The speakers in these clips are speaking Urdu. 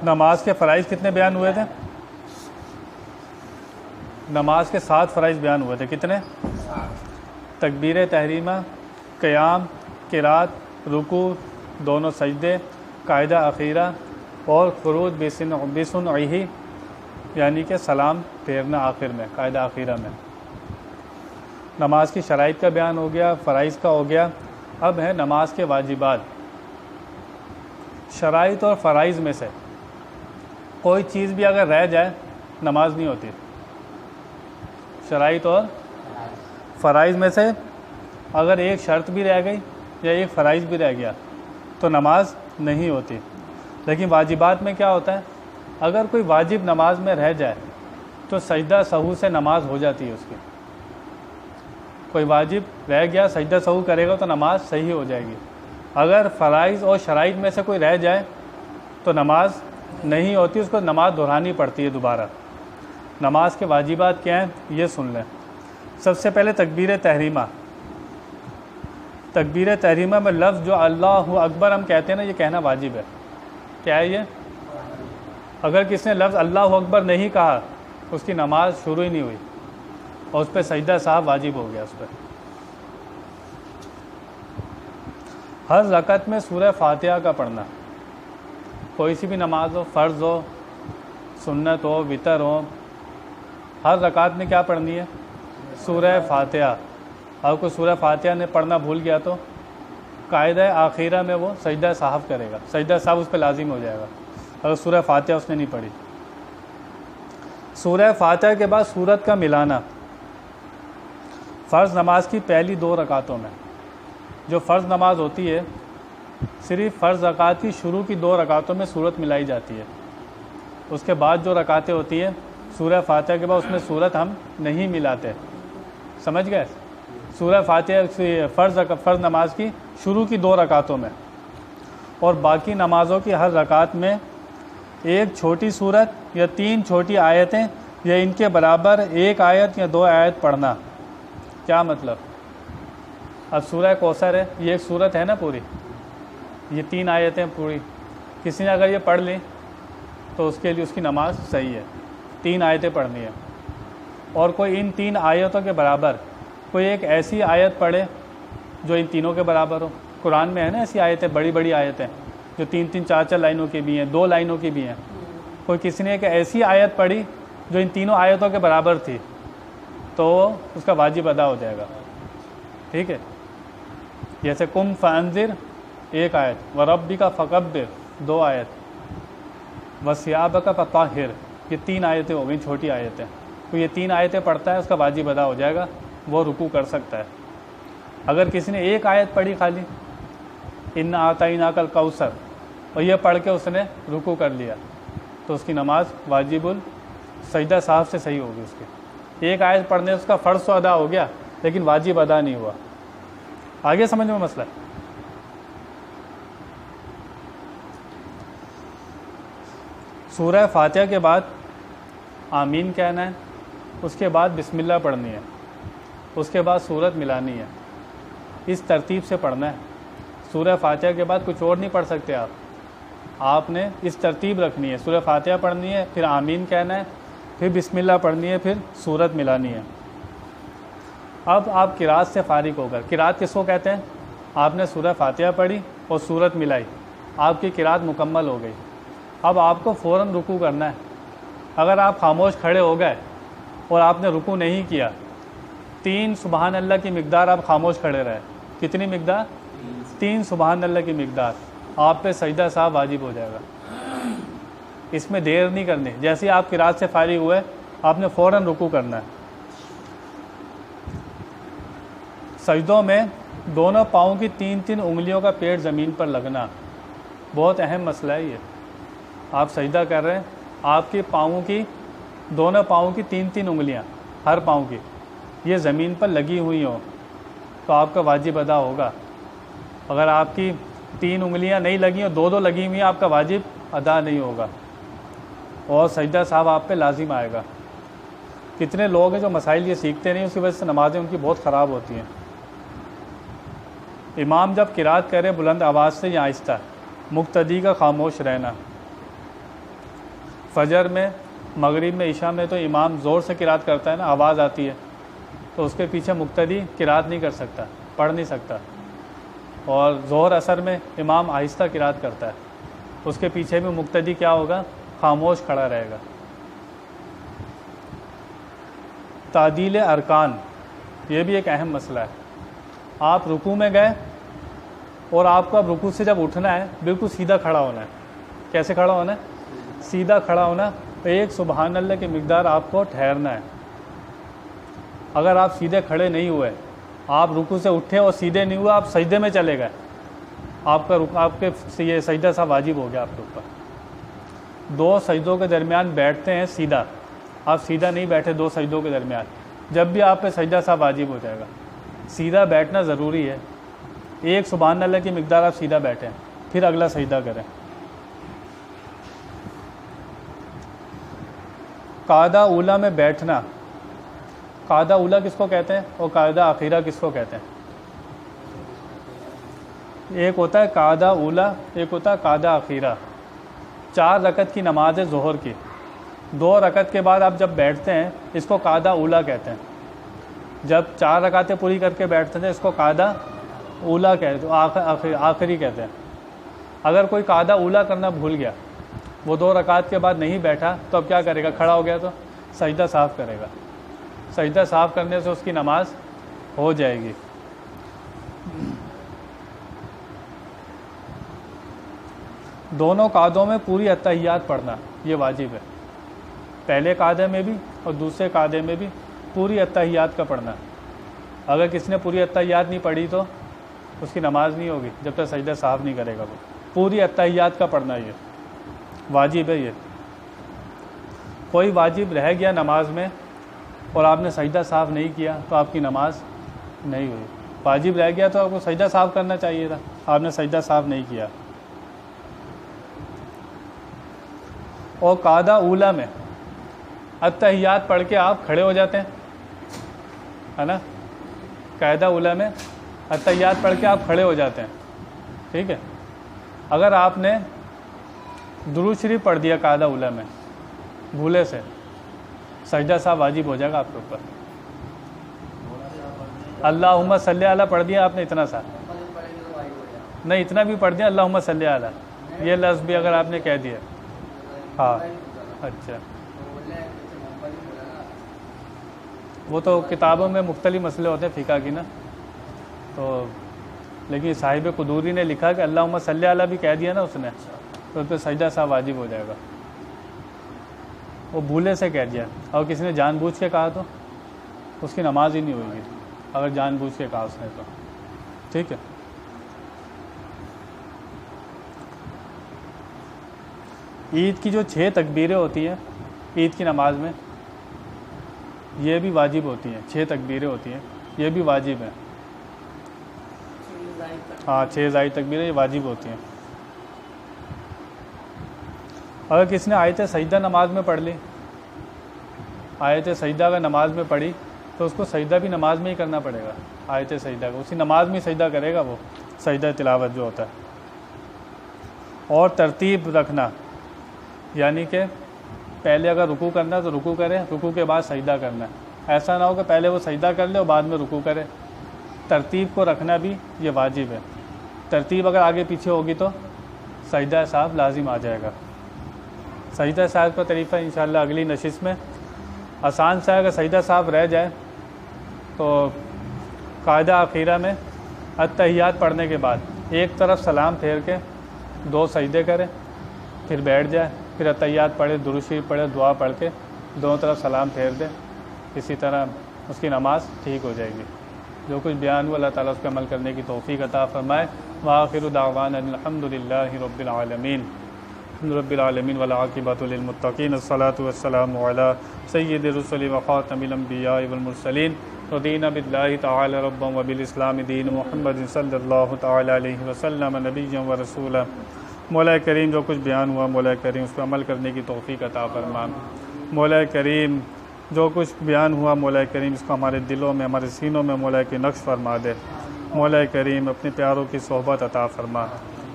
نماز کے فرائض کتنے بیان ہوئے تھے؟ نماز کے 7 فرائض بیان ہوئے تھے. کتنے؟ تکبیر تحریمہ، قیام، قرات، رکوع، دونوں سجدے، قاعدہ اخیرہ اور خروج بسنعہ یعنی کہ سلام پھیرنا آخر میں، قاعدہ اخیرہ میں. نماز کی شرائط کا بیان ہو گیا، فرائض کا ہو گیا. اب ہے نماز کے واجبات. شرائط اور فرائض میں سے کوئی چیز بھی اگر رہ جائے نماز نہیں ہوتی. شرائط اور فرائض میں سے اگر ایک شرط بھی رہ گئی یا ایک فرائض بھی رہ گیا تو نماز نہیں ہوتی. لیکن واجبات میں کیا ہوتا ہے؟ اگر کوئی واجب نماز میں رہ جائے تو سجدہ سہو سے نماز ہو جاتی ہے اس کی. کوئی واجب رہ گیا، سجدہ سہو کرے گا تو نماز صحیح ہو جائے گی. اگر فرائض اور شرائط میں سے کوئی رہ جائے تو نماز نہیں ہوتی، اس کو نماز دہرانی پڑتی ہے دوبارہ. نماز کے واجبات کیا ہیں یہ سن لیں. سب سے پہلے تکبیر تحریمہ. تکبیر تحریمہ میں لفظ جو اللہ اکبر ہم کہتے ہیں نا، یہ کہنا واجب ہے. کیا ہے یہ؟ اگر کسی نے لفظ اللہ اکبر نہیں کہا اس کی نماز شروع ہی نہیں ہوئی اور اس پہ سجدہ صاحب واجب ہو گیا. اس پہ ہر رکعت میں سورہ فاتحہ کا پڑھنا، کوئی سی بھی نماز ہو، فرض ہو، سنت ہو، وتر ہو، ہر رکعت میں کیا پڑھنی ہے؟ سورہ فاتحہ. اور کوئی سورہ فاتحہ نے پڑھنا بھول گیا تو قاعدہ آخرہ میں وہ سجدہ صاحب کرے گا، سجدہ صاحب اس پہ لازم ہو جائے گا اگر سورہ فاتحہ اس نے نہیں پڑھی. سورہ فاتحہ کے بعد سورت کا ملانا. فرض نماز کی پہلی 2 رکعتوں میں جو فرض نماز ہوتی ہے صرف فرض رکعت کی شروع کی 2 رکعتوں میں سورت ملائی جاتی ہے. اس کے بعد جو رکعتیں ہوتی ہیں سورہ فاتحہ کے بعد اس میں سورت ہم نہیں ملاتے. سمجھ گئے؟ سورہ فاتحہ فرض نماز کی شروع کی 2 رکعتوں میں، اور باقی نمازوں کی ہر رکعت میں ایک چھوٹی سورت یا 3 چھوٹی آیتیں یا ان کے برابر 1 آیت یا 2 آیت پڑھنا. کیا مطلب؟ اب سورہ کوثر ہے، یہ ایک سورت ہے نا پوری، یہ 3 آیتیں پوری. کسی نے اگر یہ پڑھ لی تو اس کے لیے اس کی نماز صحیح ہے. 3 آیتیں پڑھنی ہے. اور کوئی ان 3 آیتوں کے برابر کوئی ایک ایسی آیت پڑھے جو ان تینوں کے برابر ہو. قرآن میں ہے نا ایسی آیتیں، بڑی بڑی آیتیں جو 3 4 لائنوں کی بھی ہیں، 2 لائنوں کی بھی ہیں. کوئی کسی نے ایک ایسی آیت پڑھی جو ان تینوں آیتوں کے برابر تھی تو اس کا واجب ادا ہو جائے گا. ٹھیک ہے؟ جیسے قم فانذر 1 آیت، وربک فکبر 2 آیت، وثیابک فطہر یہ 3 آیتیں ہو گئیں، چھوٹی آیتیں. تو یہ 3 آیتیں پڑھتا ہے اس کا واجب ادا ہو جائے گا، وہ رکوع کر سکتا ہے. اگر کسی نے 1 آیت پڑھی خالی انا اعطیناک الکوثر اور یہ پڑھ کے اس نے رکوع کر لیا تو اس کی نماز واجب السجدہ صاحب سے صحیح ہوگی. اس کی 1 آیت پڑھنے اس کا فرض تو ادا ہو گیا لیکن واجب ادا نہیں ہوا. آگے سمجھ میں مسئلہ؟ سورہ فاتحہ کے بعد آمین کہنا ہے، اس کے بعد بسم اللہ پڑھنی ہے، اس کے بعد سورت ملانی ہے. اس ترتیب سے پڑھنا ہے. سورہ فاتحہ کے بعد کچھ اور نہیں پڑھ سکتے آپ نے اس ترتیب رکھنی ہے. سورہ فاتحہ پڑھنی ہے، پھر آمین کہنا ہے، پھر بسم اللہ پڑھنی ہے، پھر سورت ملانی ہے. اب آپ قرات سے فارغ ہو کر، قرات کس کو کہتے ہیں؟ آپ نے سورہ فاتحہ پڑھی اور سورت ملائی، آپ کی قرات مکمل ہو گئی. اب آپ کو فوراً رکوع کرنا ہے. اگر آپ خاموش کھڑے ہو گئے اور آپ نے رکوع نہیں کیا، 3 سبحان اللہ کی مقدار آپ خاموش کھڑے رہے. کتنی مقدار؟ 3 سبحان اللہ کی مقدار. آپ پہ سجدہ صاحب واجب ہو جائے گا. اس میں دیر نہیں کرنی. جیسے ہی آپ قرات سے فارغ ہوئے آپ نے فوراً رکوع کرنا ہے. سجدوں میں دونوں پاؤں کی 3 انگلیوں کا پیڑ زمین پر لگنا بہت اہم مسئلہ ہے. یہ آپ سجدہ کر رہے ہیں، آپ کے پاؤں کی، دونوں پاؤں کی 3 انگلیاں ہر پاؤں کی یہ زمین پر لگی ہوئی ہوں تو آپ کا واجب ادا ہوگا. اگر آپ کی 3 انگلیاں نہیں لگی اور 2 لگی ہوئی ہیں آپ کا واجب ادا نہیں ہوگا اور سجدہ صاحب آپ پہ لازم آئے گا. کتنے لوگ ہیں جو مسائل یہ سیکھتے نہیں، اس کی وجہ سے نمازیں ان کی بہت خراب ہوتی ہیں. امام جب قرات کرے بلند آواز سے یا آہستہ، مقتدی کا خاموش رہنا. فجر میں، مغرب میں، عشاء میں تو امام زور سے قرات کرتا ہے نا، آواز آتی ہے، تو اس کے پیچھے مقتدی قرات نہیں کر سکتا، پڑھ نہیں سکتا. اور ظہر عصر میں امام آہستہ قرات کرتا ہے، اس کے پیچھے بھی مقتدی کیا ہوگا؟ خاموش کھڑا رہے گا. تعدیل ارکان، یہ بھی ایک اہم مسئلہ ہے. آپ رکوع میں گئے اور آپ کو اب رکوع سے جب اٹھنا ہے بالکل سیدھا کھڑا ہونا ہے. کیسے کھڑا ہونا ہے؟ سیدھا کھڑا ہونا. ایک سبحان اللہ کی مقدار آپ کو ٹھہرنا ہے. اگر آپ سیدھے کھڑے نہیں ہوئے، آپ رکوع سے اٹھے اور سیدھے نہیں ہوئے، آپ سجدے میں چلے گئے، آپ کے یہ سجدہ سا واجب ہو گیا آپ کے اوپر. 2 سجدوں کے درمیان بیٹھتے ہیں سیدھا، آپ سیدھا نہیں بیٹھے 2 سجدوں کے درمیان، جب بھی آپ پہ سجدہ سا واجب ہو جائے گا. سیدھا بیٹھنا ضروری ہے. ایک سبحان اللہ کی مقدار آپ سیدھا بیٹھیں، پھر اگلا سجدہ کریں. قاعدہ اولیٰ میں بیٹھنا، قاعدہ اولیٰ کس کو کہتے ہیں اور قاعدہ اخیرہ کس کو کہتے ہیں؟ ایک ہوتا ہے قاعدہ اولیٰ، ایک ہوتا ہے قاعدہ اخیرہ. 4 رکعت کی نماز ہے ظہر کی، 2 رکعت کے بعد آپ جب بیٹھتے ہیں اس کو قاعدہ اولیٰ کہتے ہیں. جب 4 رکعتیں پوری کر کے بیٹھتے ہیں اس کو قاعدہ اولیٰ کہتے ہیں، آخری کہتے ہیں. اگر کوئی قاعدہ اولیٰ کرنا بھول گیا، وہ 2 رکعت کے بعد نہیں بیٹھا، تو اب کیا کرے گا؟ کھڑا ہو گیا تو سجدہ صاف کرے گا. سجدہ صاف کرنے سے اس کی نماز ہو جائے گی. دونوں قعدوں میں پوری اتحیات پڑھنا یہ واجب ہے. پہلے قعدے میں بھی اور دوسرے قعدے میں بھی پوری اتحیات کا پڑھنا. اگر کسی نے پوری اتحیات نہیں پڑھی تو اس کی نماز نہیں ہوگی جب تک سجدہ صاف نہیں کرے گا. وہ پوری اتحیات کا پڑھنا یہ واجب ہے. یہ کوئی واجب رہ گیا نماز میں اور آپ نے سجدہ صاف نہیں کیا تو آپ کی نماز نہیں ہوئی. واجب رہ گیا تو آپ کو سجدہ صاف کرنا چاہیے تھا، آپ نے سجدہ صاف نہیں کیا. اور قاعدہ اولیٰ میں اتحیات پڑھ کے آپ کھڑے ہو جاتے ہیں، ہے نا. قاعدہ اولیٰ میں اتحیات پڑھ کے آپ کھڑے ہو جاتے ہیں، ٹھیک ہے. اگر آپ نے درود شریف پڑھ دیا قاعدہ اولیٰ میں بھولے سے، سجدہ صاحب واجب ہو جائے گا آپ کے اوپر. اللہم صلی علی پڑھ دیا آپ نے اتنا سا نہیں، اتنا بھی پڑھ دیا اللہم صلی علی، یہ لفظ بھی اگر آپ نے کہہ دیا. ہاں اچھا، وہ تو کتابوں میں مختلف مسئلے ہوتے ہیں فقہ کی نا، تو لیکن صاحب قدوری نے لکھا کہ اللہم صلی علی بھی کہہ دیا نا اس نے، تو اس پہ سجدہ صاحب واجب ہو جائے گا. وہ بھولے سے کہہ دیا، اور کسی نے جان بوجھ کے کہا تو اس کی نماز ہی نہیں ہوئے گی، اگر جان بوجھ کے کہا اس نے تو. ٹھیک ہے. عید کی جو 6 تکبیریں ہوتی ہیں عید کی نماز میں، یہ بھی واجب ہوتی ہیں. 6 تکبیریں ہوتی ہیں، یہ بھی واجب ہیں. ہاں 6 زائد تکبیریں یہ واجب ہوتی ہیں. اگر کسی نے آیت سجدہ نماز میں پڑھ لی، آیت سجدہ اگر نماز میں پڑھی تو اس کو سجدہ بھی نماز میں ہی کرنا پڑے گا. آیت سجدہ کو اسی نماز میں سجدہ کرے گا، وہ سجدہ تلاوت جو ہوتا ہے. اور ترتیب رکھنا، یعنی کہ پہلے اگر رکوع کرنا تو رکوع کرے، رکوع کے بعد سجدہ کرنا ہے. ایسا نہ ہو کہ پہلے وہ سجدہ کر لے اور بعد میں رکوع کرے. ترتیب کو رکھنا بھی یہ واجب ہے. ترتیب اگر آگے پیچھے ہوگی تو سجدہ صاحب لازم آ جائے گا. سجدہ صاحب کا طریقہ انشاءاللہ اگلی نشست میں آسان سا ہے. اگر سجدہ صاحب رہ جائے تو قاعدہ اخیرہ میں اتحیات پڑھنے کے بعد ایک طرف سلام پھیر کے 2 سجدے کرے، پھر بیٹھ جائے، پھر اتحیات پڑھے، درود شریف پڑھے، دعا پڑھ کے دونوں طرف سلام پھیر دے. اسی طرح اس کی نماز ٹھیک ہو جائے گی. جو کچھ بیان ہوا اللہ تعالیٰ اس پہ عمل کرنے کی توفیق عطا فرمائے. وآخر دعوانا الحمد للہ رب العالمین. رب العالمین والعاقبۃ للمتقین. الصلاۃ والسلام علی سید الرسل وخاتم الانبیاء والمرسلین. رضینا باللہ تعالی ربا وبالاسلام دین. محمد صلی اللہ تعالی علیہ وسلم نبیا ورسولا. مولا کریم جو کچھ بیان ہوا مولا کریم اس پہ عمل کرنے کی توفیق عطا فرما. مولا کریم جو کچھ بیان ہوا مولا کریم اس کو ہمارے دلوں میں، ہمارے سینوں میں مولا کی نقش فرما دے. مولا کریم اپنے پیاروں کی صحبت عطا فرما.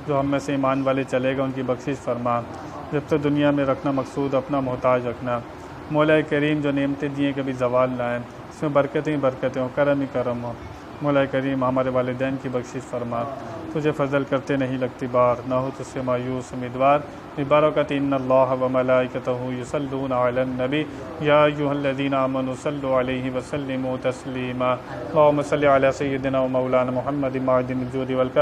جو ہم میں سے ایمان والے چلے گا ان کی بخشش فرما، جب تک دنیا میں رکھنا مقصود اپنا محتاج رکھنا۔ مولا کریم جو نعمتیں دیے کبھی زوال نہ آئیں، اس میں برکتیں ہی برکتیں ہوں، کرم ہی کرم ہو۔ مولا کریم ہمارے والدین کی بخشش فرما، تجھے فضل کرتے نہیں لگتی بار، نہ ہو تجھ سے مایوس امیدوار۔ ببرکۃ ان اللہ وملائکتہ یصلون علی النبی یا ایھا الذین آمنوا صلوا علیہ وسلموا تسلیما۔ اللہم صل علی سیدنا و مولانا محمد معدن الجود والکرم